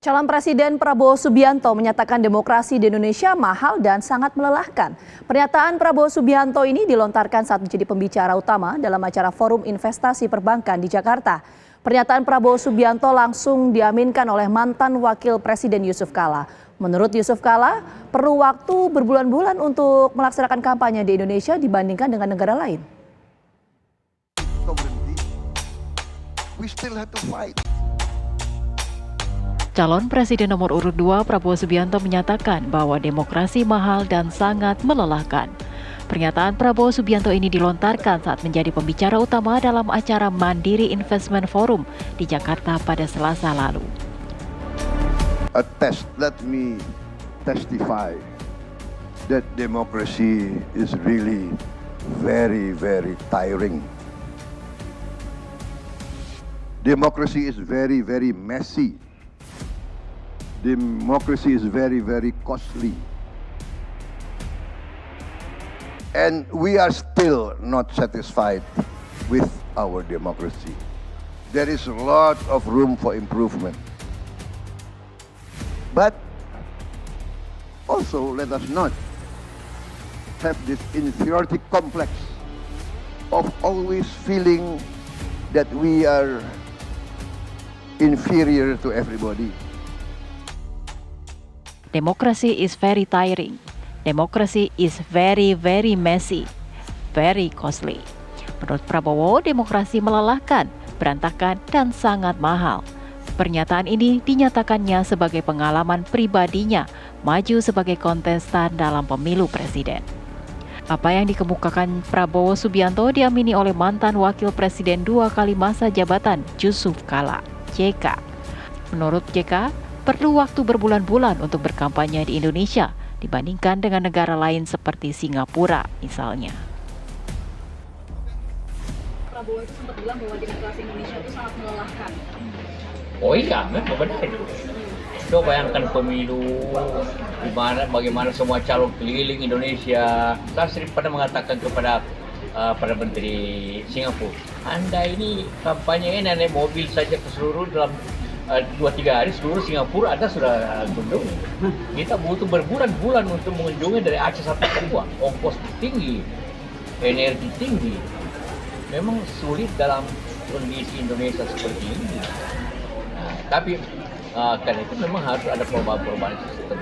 Calon Presiden Prabowo Subianto menyatakan demokrasi di Indonesia mahal dan sangat melelahkan. Pernyataan Prabowo Subianto ini dilontarkan saat menjadi pembicara utama dalam acara Forum Investasi Perbankan di Jakarta. Pernyataan Prabowo Subianto langsung diaminkan oleh mantan Wakil Presiden Yusuf Kala. Menurut Yusuf Kala, perlu waktu berbulan-bulan untuk melaksanakan kampanye di Indonesia dibandingkan dengan negara lain. We still have to fight. Calon Presiden nomor urut 2 Prabowo Subianto menyatakan bahwa demokrasi mahal dan sangat melelahkan. Pernyataan Prabowo Subianto ini dilontarkan saat menjadi pembicara utama dalam acara Mandiri Investment Forum di Jakarta pada Selasa lalu. Let me testify that democracy is really very, very tiring. Democracy is very, very messy. Democracy is very, very costly. And we are still not satisfied with our democracy. There is a lot of room for improvement. But also let us not have this inferiority complex of always feeling that we are inferior to everybody. Democracy is very tiring. Democracy is very, very messy. Very costly. Menurut Prabowo, demokrasi melelahkan, berantakan, dan sangat mahal. Pernyataan ini dinyatakannya sebagai pengalaman pribadinya maju sebagai kontestan dalam pemilu presiden. Apa yang dikemukakan Prabowo Subianto diamini oleh mantan Wakil Presiden 2 kali masa jabatan Yusuf Kala, JK. Menurut JK, perlu waktu berbulan-bulan untuk berkampanye di Indonesia dibandingkan dengan negara lain seperti Singapura misalnya. Prabowo itu sempat bilang bahwa demokrasi Indonesia itu sangat melelahkan. Oh iya, memang benar itu. Coba bayangkan pemilu, bagaimana semua calon keliling Indonesia. Saya sering pernah mengatakan kepada Perdana Menteri Singapura, Anda ini kampanye naik mobil saja ke seluruh dalam 2-3 hari seluruh Singapura Anda sudah kunjungi. Kita butuh berbulan-bulan untuk mengunjungi dari Aceh sampai Papua. Ongkos tinggi, energi tinggi. Memang sulit dalam kondisi Indonesia seperti ini. Nah, tapi karena itu memang harus ada perubahan-perubahan sistem.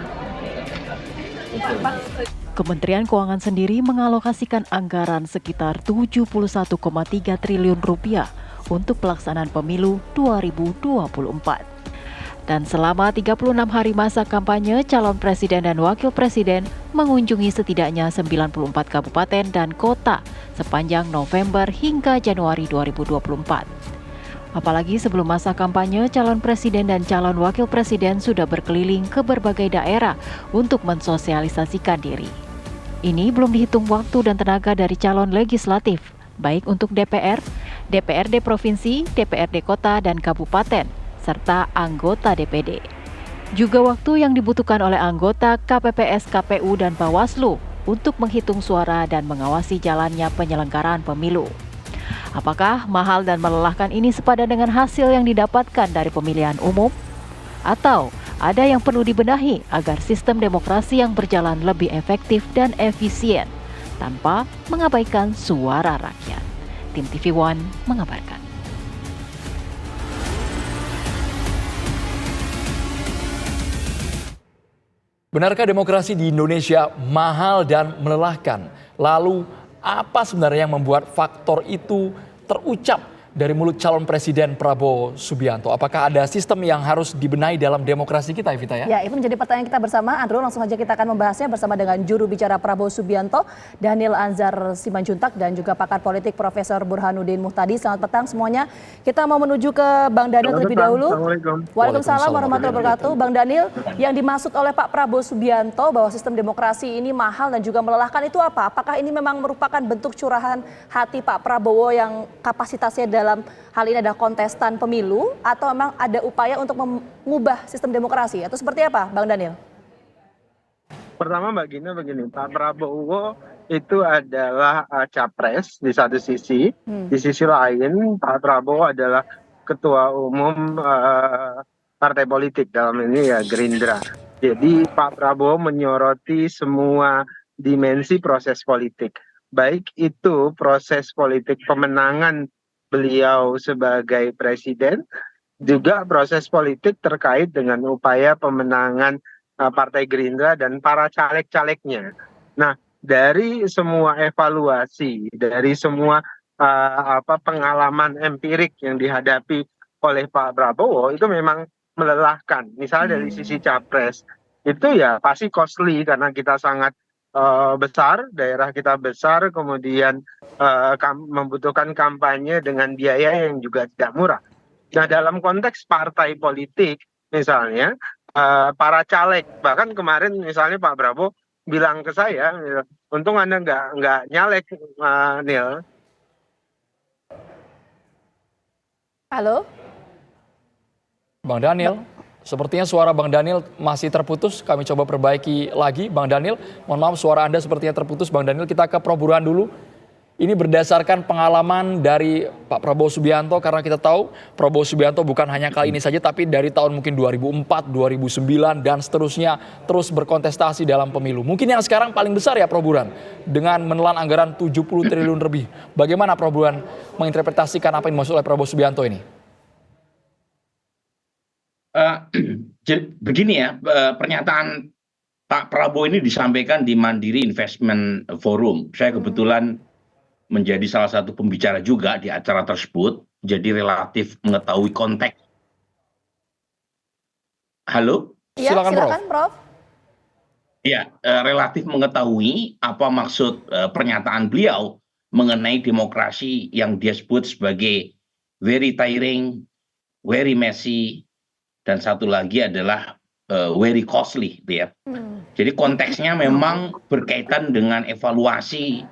Kementerian Keuangan sendiri mengalokasikan anggaran sekitar 71,3 triliun rupiah untuk pelaksanaan pemilu 2024. Dan selama 36 hari masa kampanye, calon presiden dan wakil presiden mengunjungi setidaknya 94 kabupaten dan kota sepanjang November hingga Januari 2024. Apalagi sebelum masa kampanye, calon presiden dan calon wakil presiden sudah berkeliling ke berbagai daerah untuk mensosialisasikan diri. Ini belum dihitung waktu dan tenaga dari calon legislatif, baik untuk DPR, DPRD Provinsi, DPRD Kota dan Kabupaten, serta anggota DPD. Juga waktu yang dibutuhkan oleh anggota KPPS, KPU, dan Bawaslu untuk menghitung suara dan mengawasi jalannya penyelenggaraan pemilu. Apakah mahal dan melelahkan ini sepadan dengan hasil yang didapatkan dari pemilihan umum? Atau ada yang perlu dibenahi agar sistem demokrasi yang berjalan lebih efektif dan efisien tanpa mengabaikan suara rakyat? Tim TV One mengabarkan. Benarkah demokrasi di Indonesia mahal dan melelahkan? Lalu apa sebenarnya yang membuat faktor itu terucap dari mulut calon presiden Prabowo Subianto? Apakah ada sistem yang harus dibenahi dalam demokrasi kita, Evita ya? Ya, itu menjadi pertanyaan kita bersama. Andrew, langsung saja kita akan membahasnya bersama dengan juru bicara Prabowo Subianto, Daniel Anzar Simanjuntak, dan juga pakar politik Profesor Burhanuddin Muhtadi. Selamat petang semuanya. Kita mau menuju ke Bang Daniel terlebih dahulu. Waalaikumsalam warahmatullahi wabarakatuh. Bang Daniel, yang dimaksud oleh Pak Prabowo Subianto bahwa sistem demokrasi ini mahal dan juga melelahkan itu apa? Apakah ini memang merupakan bentuk curahan hati Pak Prabowo yang kapasitasnya dalam hal ini adalah kontestan pemilu, atau memang ada upaya untuk mengubah sistem demokrasi, atau seperti apa, Bang Daniel? Pertama Mbak Gina begini, Pak Prabowo itu adalah capres di satu sisi, di sisi lain Pak Prabowo adalah ketua umum partai politik, dalam ini ya Gerindra. Jadi Pak Prabowo menyoroti semua dimensi proses politik, baik itu proses politik pemenangan beliau sebagai presiden, juga proses politik terkait dengan upaya pemenangan Partai Gerindra dan para caleg-calegnya. Nah, dari semua evaluasi, dari semua pengalaman empirik yang dihadapi oleh Pak Prabowo itu memang melelahkan. Misal dari sisi capres itu ya pasti costly karena kita sangat besar, daerah kita besar, kemudian membutuhkan kampanye dengan biaya yang juga tidak murah. Nah, dalam konteks partai politik, misalnya para caleg, bahkan kemarin misalnya Pak Prabowo bilang ke saya, untung Anda nggak nyalek, Nil. Halo? Bang Daniel, sepertinya suara Bang Daniel masih terputus. Kami coba perbaiki lagi, Bang Daniel. Mohon maaf, suara Anda sepertinya terputus, Bang Daniel. Kita ke Prof. Burhan dulu. Ini berdasarkan pengalaman dari Pak Prabowo Subianto, karena kita tahu Prabowo Subianto bukan hanya kali ini saja, tapi dari tahun mungkin 2004, 2009, dan seterusnya terus berkontestasi dalam pemilu. Mungkin yang sekarang paling besar ya Prof. Burhan, dengan menelan anggaran 70 triliun lebih. Bagaimana Prof. Burhan menginterpretasikan apa yang dimaksud oleh Prabowo Subianto ini? Begini ya, pernyataan Pak Prabowo ini disampaikan di Mandiri Investment Forum. Saya kebetulan menjadi salah satu pembicara juga di acara tersebut, jadi relatif mengetahui konteks. Halo? Ya, silakan Prof. Ya, relatif mengetahui apa maksud pernyataan beliau mengenai demokrasi yang dia sebut sebagai very tiring, very messy, dan satu lagi adalah very costly, ya. Jadi konteksnya memang berkaitan dengan evaluasi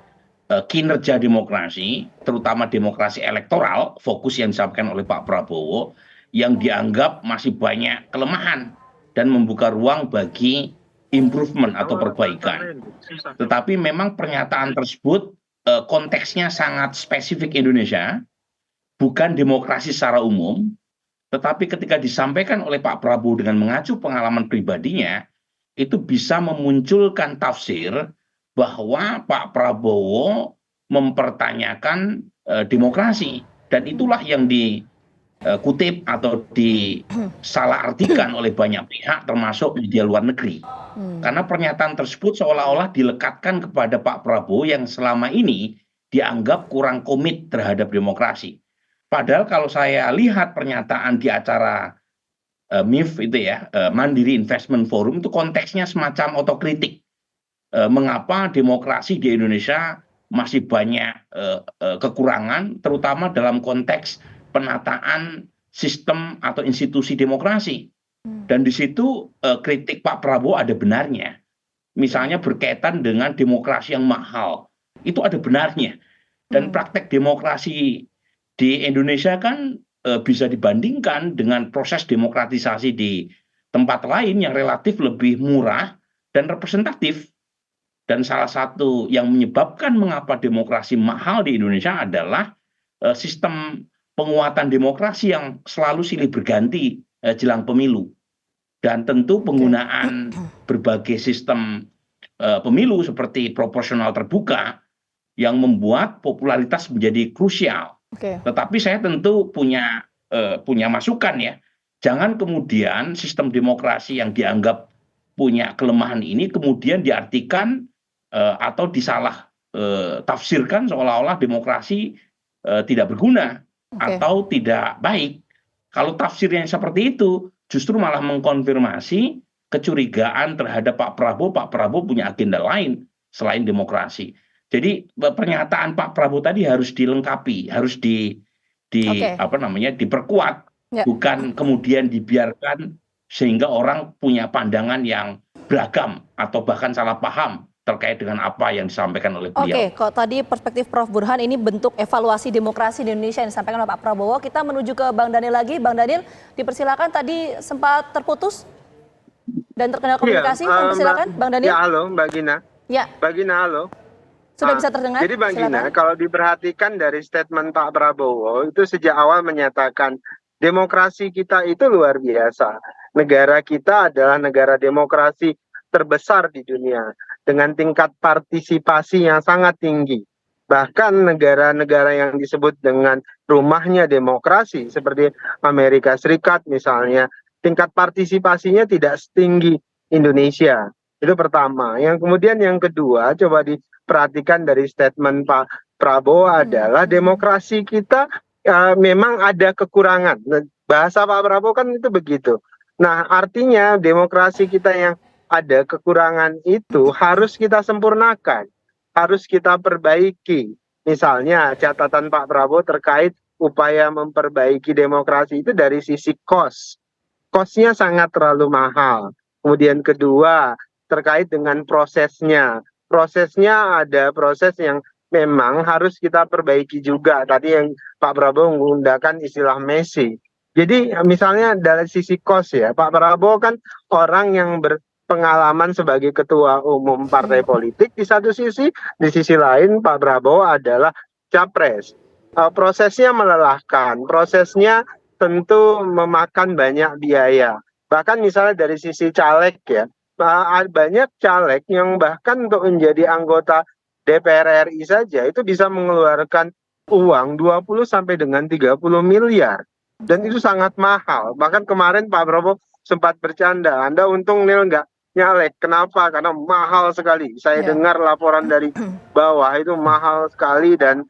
kinerja demokrasi, terutama demokrasi elektoral, fokus yang disampaikan oleh Pak Prabowo, yang dianggap masih banyak kelemahan dan membuka ruang bagi improvement atau perbaikan. Tetapi memang pernyataan tersebut konteksnya sangat spesifik Indonesia, bukan demokrasi secara umum, tetapi ketika disampaikan oleh Pak Prabowo dengan mengacu pengalaman pribadinya, itu bisa memunculkan tafsir bahwa Pak Prabowo mempertanyakan demokrasi, dan itulah yang dikutip atau disalahartikan oleh banyak pihak termasuk media luar negeri. Karena pernyataan tersebut seolah-olah dilekatkan kepada Pak Prabowo yang selama ini dianggap kurang komit terhadap demokrasi. Padahal kalau saya lihat pernyataan di acara MIF itu ya, Mandiri Investment Forum, itu konteksnya semacam otokritik. Mengapa demokrasi di Indonesia masih banyak kekurangan, terutama dalam konteks penataan sistem atau institusi demokrasi. Dan di situ kritik Pak Prabowo ada benarnya. Misalnya berkaitan dengan demokrasi yang mahal, itu ada benarnya. Dan praktek demokrasi di Indonesia kan bisa dibandingkan dengan proses demokratisasi di tempat lain yang relatif lebih murah dan representatif. Dan salah satu yang menyebabkan mengapa demokrasi mahal di Indonesia adalah sistem penguatan demokrasi yang selalu silih berganti jelang pemilu. Dan tentu penggunaan berbagai sistem pemilu seperti proporsional terbuka yang membuat popularitas menjadi krusial. Tetapi saya tentu punya masukan ya. Jangan kemudian sistem demokrasi yang dianggap punya kelemahan ini kemudian diartikan atau disalah tafsirkan seolah-olah demokrasi tidak berguna atau tidak baik. Kalau tafsirnya seperti itu, justru malah mengkonfirmasi kecurigaan terhadap Pak Prabowo. Pak Prabowo punya agenda lain selain demokrasi. Jadi pernyataan Pak Prabowo tadi harus dilengkapi, harus diperkuat, bukan kemudian dibiarkan sehingga orang punya pandangan yang beragam atau bahkan salah paham terkait dengan apa yang disampaikan oleh beliau. Oke, kalau tadi perspektif Prof. Burhan ini bentuk evaluasi demokrasi di Indonesia yang disampaikan oleh Pak Prabowo. Kita menuju ke Bang Daniel lagi. Bang Daniel, dipersilakan, tadi sempat terputus dan terkendala komunikasi. Persilakan, Bang Daniel. Ya, halo Mbak Gina. Ya. Mbak Gina, halo. Sudah bisa terdengar? Jadi Bang Gina, kalau diperhatikan dari statement Pak Prabowo, itu sejak awal menyatakan Demokrasi kita itu luar biasa. Negara kita adalah negara demokrasi terbesar di dunia dengan tingkat partisipasi yang sangat tinggi. Bahkan negara-negara yang disebut dengan rumahnya demokrasi seperti Amerika Serikat misalnya, tingkat partisipasinya tidak setinggi Indonesia. Itu pertama. Yang kemudian yang kedua, coba diperhatikan dari statement Pak Prabowo adalah demokrasi kita memang ada kekurangan. Bahasa Pak Prabowo kan itu begitu. Nah, artinya demokrasi kita yang ada kekurangan itu harus kita sempurnakan, harus kita perbaiki. Misalnya catatan Pak Prabowo terkait upaya memperbaiki demokrasi itu dari sisi cost. Cost-nya sangat terlalu mahal. Kemudian kedua, terkait dengan prosesnya. Prosesnya ada proses yang memang harus kita perbaiki juga. Tadi yang Pak Prabowo menggunakan istilah Messi. Jadi misalnya dari sisi cost ya, Pak Prabowo kan orang yang berpengalaman sebagai ketua umum partai politik di satu sisi, di sisi lain Pak Prabowo adalah capres. Prosesnya melelahkan, prosesnya tentu memakan banyak biaya. Bahkan misalnya dari sisi caleg ya, banyak caleg yang bahkan untuk menjadi anggota DPR RI saja itu bisa mengeluarkan uang 20 sampai dengan 30 miliar. Dan itu sangat mahal. Bahkan kemarin Pak Prabowo sempat bercanda, Anda untung Nil nggak nyalek. Kenapa? Karena mahal sekali. Saya dengar laporan dari bawah itu mahal sekali dan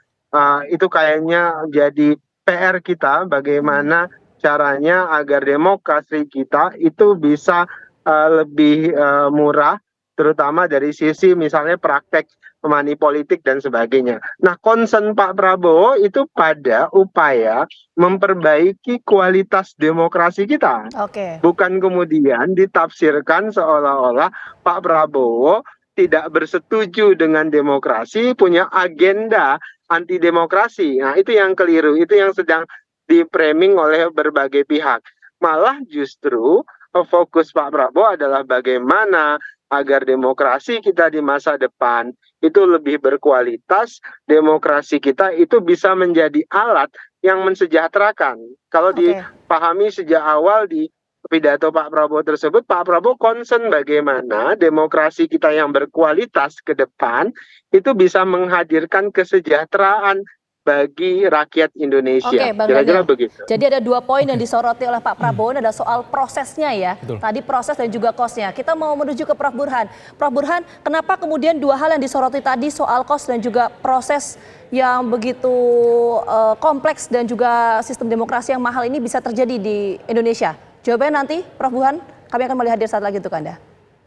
itu kayaknya jadi PR kita bagaimana caranya agar demokrasi kita itu bisa lebih murah, terutama dari sisi misalnya praktek money politik dan sebagainya. Nah, concern Pak Prabowo itu pada upaya memperbaiki kualitas demokrasi kita. Oke. Bukan kemudian ditafsirkan seolah-olah Pak Prabowo tidak bersetuju dengan demokrasi, punya agenda anti demokrasi. Nah, itu yang keliru, itu yang sedang di-framing oleh berbagai pihak. Malah justru fokus Pak Prabowo adalah bagaimana agar demokrasi kita di masa depan itu lebih berkualitas, demokrasi kita itu bisa menjadi alat yang mensejahterakan. Kalau dipahami sejak awal di pidato Pak Prabowo tersebut, Pak Prabowo concern bagaimana demokrasi kita yang berkualitas ke depan itu bisa menghadirkan kesejahteraan bagi rakyat Indonesia. Oke, Bang Kira-kira Daniel. begitu. Jadi ada 2 poin yang disoroti oleh Pak Prabowo, ini ada soal prosesnya ya. Betul. Tadi proses dan juga cost-nya. Kita mau menuju ke Prof. Burhan. Prof. Burhan, kenapa kemudian 2 hal yang disoroti tadi soal cost dan juga proses yang begitu kompleks dan juga sistem demokrasi yang mahal ini bisa terjadi di Indonesia? Jawabannya nanti, Prof. Burhan, kami akan melihat hadir saat lagi untuk Anda.